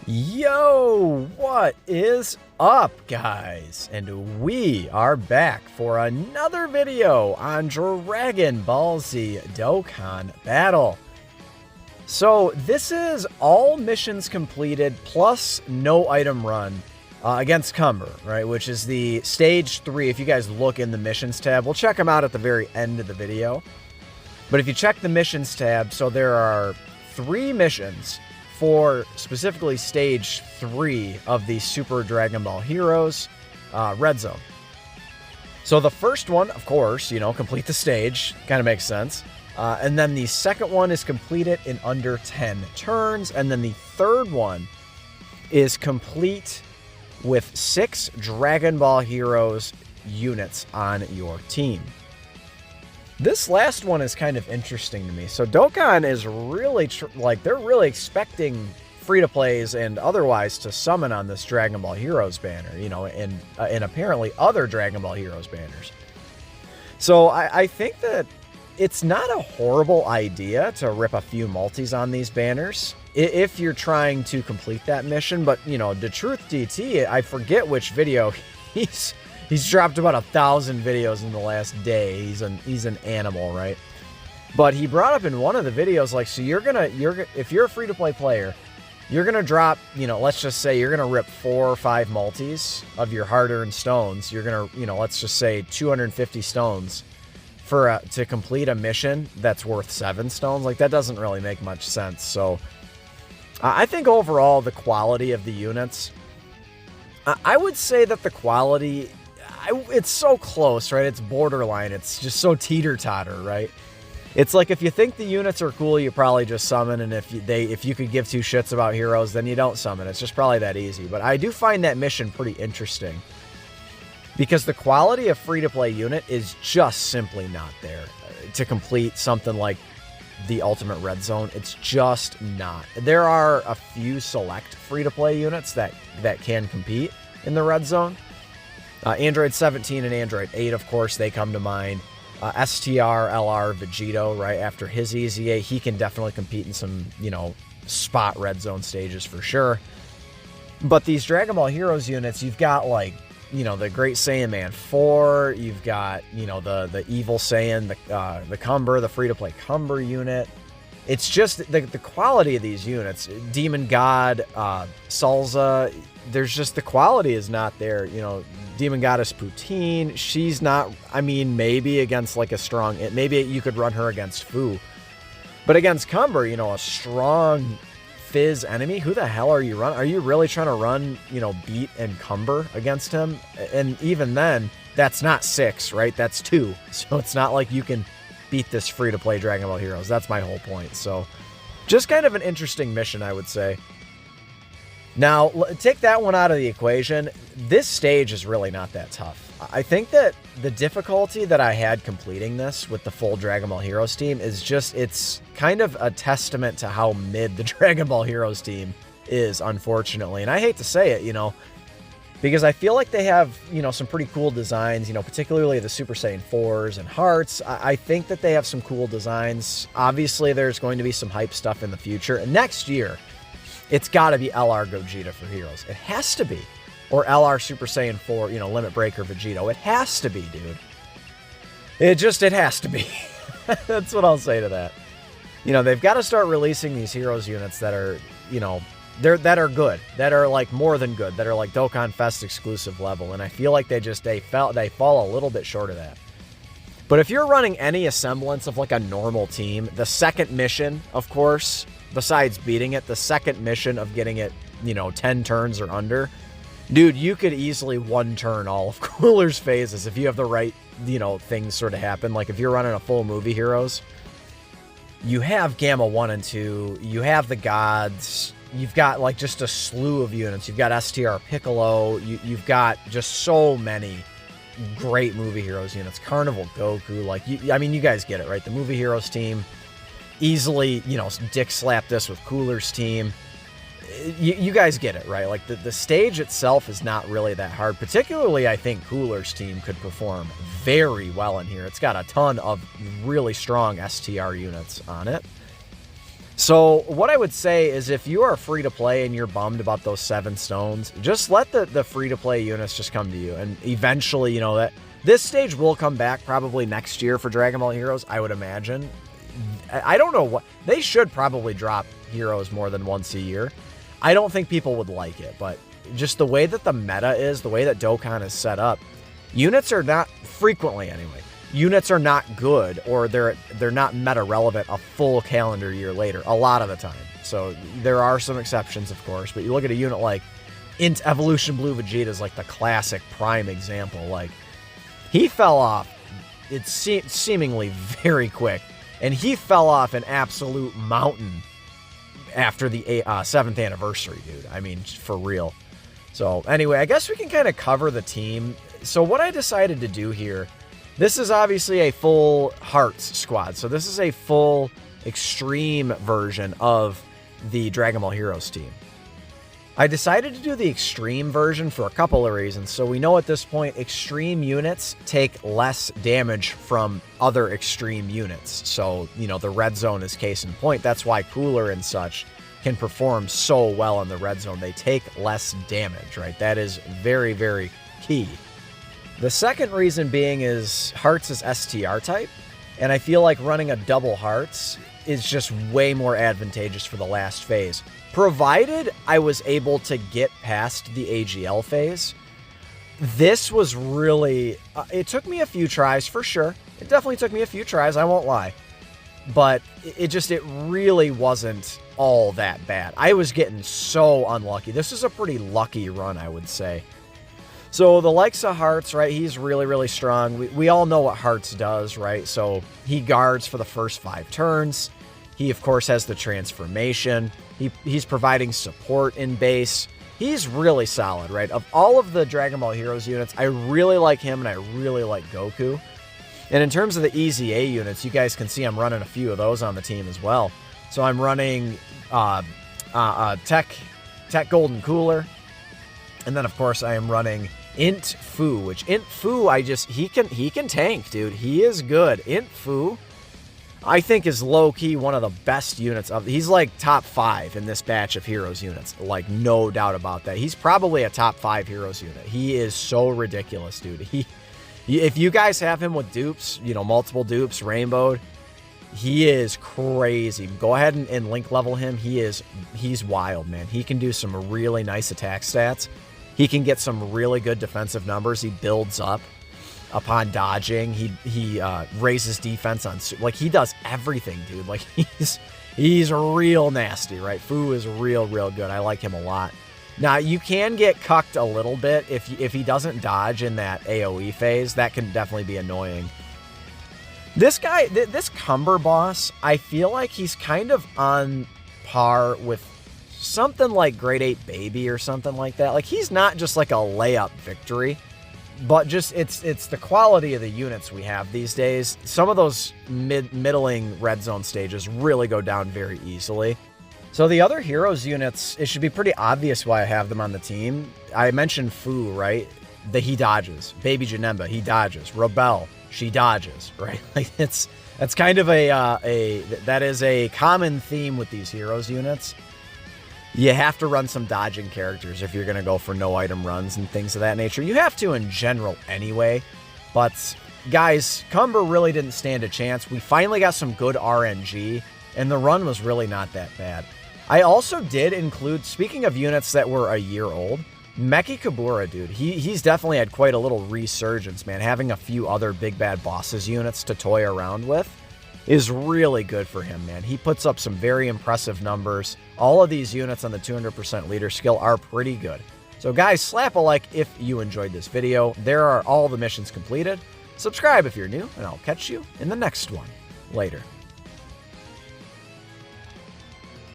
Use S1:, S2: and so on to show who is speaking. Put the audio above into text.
S1: Yo, what is up, guys? And we are back for another video on Dragon Ball Z Dokkan Battle. So this is all missions completed plus no item run against Cumber, right? Which is the stage 3. If you guys look in the missions tab, we'll check them out at the very end of the video. But if you check the missions tab, so there are 3 missions for specifically stage 3 of the Super Dragon Ball Heroes Red Zone. So the first one, of course, complete the stage. Kind of makes sense. And then the second one is complete it in under 10 turns. And then the third one is complete with 6 Dragon Ball Heroes units on your team. This last one is kind of interesting to me. So Dokkan is really, they're really expecting free-to-plays and otherwise to summon on this Dragon Ball Heroes banner, and apparently other Dragon Ball Heroes banners. So I think that it's not a horrible idea to rip a few multis on these banners if you're trying to complete that mission. But, the Truth DT, I forget which video He's dropped about 1,000 videos in the last day. He's an animal, right? But he brought up in one of the videos, like, so if you're a free-to-play player, you're gonna drop, let's just say you're gonna rip 4 or 5 multis of your hard-earned stones. You're gonna, let's just say 250 stones to complete a mission that's worth 7 stones. Like, that doesn't really make much sense. So I think overall the quality of the units, I would say that the quality, it's so close, right? It's borderline. It's just so teeter-totter, right? It's like if you think the units are cool, you probably just summon, and if you could give 2 shits about heroes, then you don't summon. It's just probably that easy. But I do find that mission pretty interesting because the quality of free-to-play unit is just simply not there to complete something like the Ultimate Red Zone. It's just not. There are a few select free-to-play units that can compete in the Red Zone. Android 17 and Android 8, of course, they come to mind. STR, LR, Vegito, right after his EZA, he can definitely compete in some, spot Red Zone stages for sure. But these Dragon Ball Heroes units, you've got, like, the Great Saiyan Man 4, you've got, the Evil Saiyan, the Cumber, the free-to-play Cumber unit. It's just the quality of these units. Demon God, Salza, there's just the quality is not there. Demon Goddess Poutine, she's not, maybe against like a strong, maybe you could run her against Fu. But against Cumber, a strong Fizz enemy, who the hell are you running? Are you really trying to run, Beat and Cumber against him? And even then, that's not 6, right? That's 2. So it's not like you can beat this free-to-play Dragon Ball Heroes. That's my whole point. So just kind of an interesting mission, I would say. Now, take that one out of the equation. This stage is really not that tough. I think that the difficulty that I had completing this with the full Dragon Ball Heroes team is just, it's kind of a testament to how mid the Dragon Ball Heroes team is, unfortunately. And I hate to say it, because I feel like they have, some pretty cool designs, particularly the Super Saiyan 4s and Hearts. I think that they have some cool designs. Obviously, there's going to be some hype stuff in the future. And next year, it's got to be LR Gogeta for Heroes. It has to be. Or LR Super Saiyan 4, Limit Breaker Vegito. It has to be, dude. It has to be. That's what I'll say to that. They've got to start releasing these Heroes units that are, that are good. That are, like, more than good. That are, like, Dokkan Fest exclusive level. And I feel like they fall a little bit short of that. But if you're running any semblance of, like, a normal team, the second mission, of course, besides beating it, the second mission of getting it, 10 turns or under, dude, you could easily one-turn all of Cooler's phases if you have the right, things sort of happen. Like, if you're running a full movie Heroes, you have Gamma 1 and 2, you have the Gods, you've got, like, just a slew of units. You've got STR Piccolo, you've got just so many great movie Heroes units. Carnival Goku, like, you guys get it, right? The movie Heroes team easily, dick slap this with Cooler's team. You guys get it, right? Like, the stage itself is not really that hard. Particularly, I think Cooler's team could perform very well in here. It's got a ton of really strong STR units on it. So what I would say is if you are free to play and you're bummed about those 7 stones, just let the free to play units just come to you. And eventually, you know, that this stage will come back probably next year for Dragon Ball Heroes, I would imagine. I don't know what, they should probably drop heroes more than once a year. I don't think people would like it, but just the way that the meta is, the way that Dokkan is set up, units are not, frequently anyway, units are not good, or they're not meta relevant a full calendar year later, a lot of the time. So there are some exceptions, of course, but you look at a unit like Int Evolution Blue Vegeta is like the classic prime example. Like, he fell off, it's seemingly very quick, and he fell off an absolute mountain after the 7th anniversary, dude. I mean, for real. So anyway, I guess we can kind of cover the team. So what I decided to do here, this is obviously a full Hearts squad. So this is a full extreme version of the Dragon Ball Heroes team. I decided to do the extreme version for a couple of reasons. So we know at this point, extreme units take less damage from other extreme units. So, you know, the red zone is case in point. That's why Cooler and such can perform so well in the red zone. They take less damage, right? That is very, very key. The second reason being is Hearts is STR type, and I feel like running a double Hearts is just way more advantageous for the last phase. Provided I was able to get past the AGL phase. This was really, it took me a few tries for sure. It definitely took me a few tries, I won't lie. But it really wasn't all that bad. I was getting so unlucky. This is a pretty lucky run, I would say. So the likes of Hearts, right, he's really, really strong. We all know what Hearts does, right? So he guards for the first 5 turns. He, of course, has the transformation. He's providing support in base. He's really solid, right? Of all of the Dragon Ball Heroes units, I really like him, and I really like Goku. And in terms of the EZA units, you guys can see I'm running a few of those on the team as well. So I'm running Tech Golden Cooler. And then, of course, I am running Int Fu, which Int Fu, he can tank, dude. He is good. Int Fu, I think, is low-key one of the best units of... He's like top 5 in this batch of Heroes units. Like, no doubt about that. He's probably a top 5 Heroes unit. He is so ridiculous, dude. If you guys have him with dupes, you know, multiple dupes, rainbowed, he is crazy. Go ahead and link level him. He's wild, man. He can do some really nice attack stats. He can get some really good defensive numbers. He builds up upon dodging. He raises defense on, like, he does everything, dude. Like, he's real nasty, right? Fu is real good. I like him a lot. Now, you can get cucked a little bit if he doesn't dodge in that AoE phase. That can definitely be annoying. This guy, this Cumber boss, I feel like he's kind of on par with something like Grade 8 Baby or something like that. Like, he's not just like a layup victory, but just it's the quality of the units we have these days. Some of those middling red zone stages really go down very easily. So the other Heroes units, it should be pretty obvious why I have them on the team. I mentioned Fu, right? He dodges. Baby Janemba, he dodges. Rebel, she dodges, right? Like, that's kind of that is a common theme with these Heroes units. You have to run some dodging characters if you're going to go for no item runs and things of that nature. You have to in general anyway, but guys, Cumber really didn't stand a chance. We finally got some good RNG, and the run was really not that bad. I also did include, speaking of units that were a year old, Meki Kabura, dude. He's definitely had quite a little resurgence, man. Having a few other big bad bosses units to toy around with is really good for him, man. He puts up some very impressive numbers. All of these units on the 200% leader skill are pretty good. So guys, slap a like if you enjoyed this video. There are all the missions completed. Subscribe if you're new, and I'll catch you in the next one. Later.